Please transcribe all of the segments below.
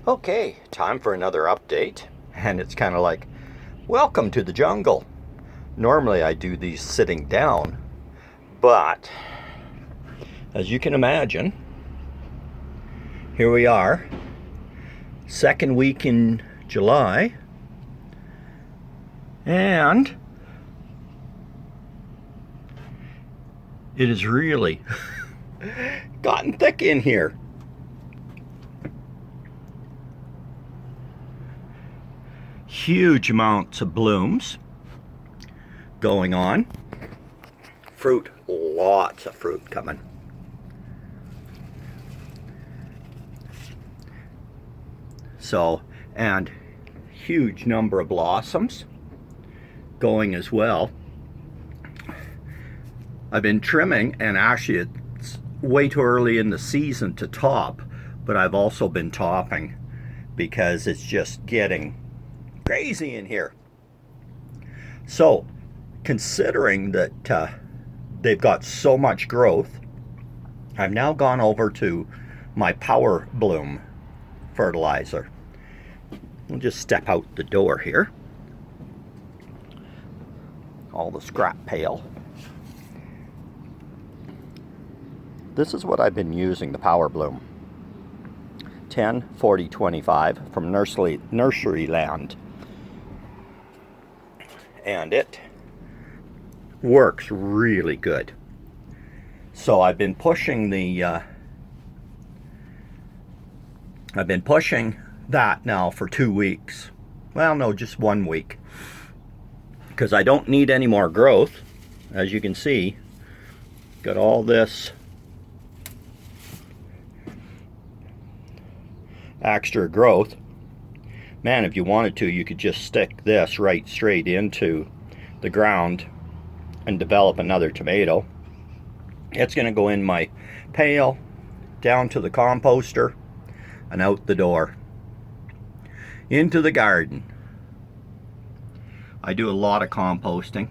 Okay, time for another update. And it's kind of like, welcome to the jungle. Normally I do these sitting down, but as you can imagine, here we are, second week in July, and it has really gotten thick in here. Huge amounts of blooms going on. Fruit, lots of fruit coming. So, and huge number of blossoms going as well. I've been trimming, and actually it's way too early in the season to top, but I've also been topping because it's just getting crazy in here. So, considering that they've got so much growth, I've now gone over to my Power Bloom fertilizer. We'll just step out the door here. All the scrap pail. This is what I've been using, the Power Bloom. 10-40-25 from Nurseryland. And it works really good. So I've been pushing that now for 2 weeks. Well, no, just 1 week. Because I don't need any more growth. As you can see, got all this extra growth. Man, if you wanted to, you could just stick this right straight into the ground and develop another tomato. It's going to go in my pail, down to the composter, and out the door. Into the garden. I do a lot of composting.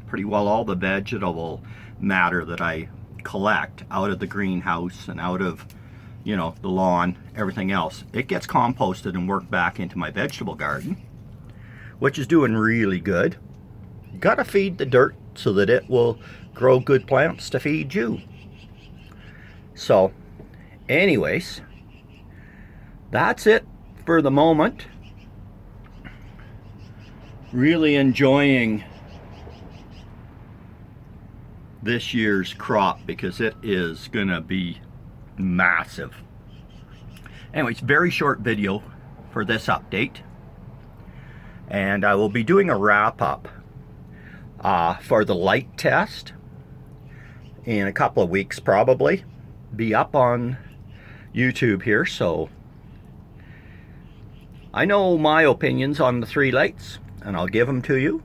Pretty well all the vegetable matter that I collect out of the greenhouse and out of, you know, the lawn, everything else, it gets composted and worked back into my vegetable garden, which is doing really good. Gotta feed the dirt so that it will grow good plants to feed you. So, anyways, that's it for the moment. Really enjoying this year's crop because it is gonna be massive. Anyways, very short video for this update, and I will be doing a wrap-up for the light test in a couple of weeks. Probably be up on YouTube here, so I know my opinions on the 3 lights and I'll give them to you.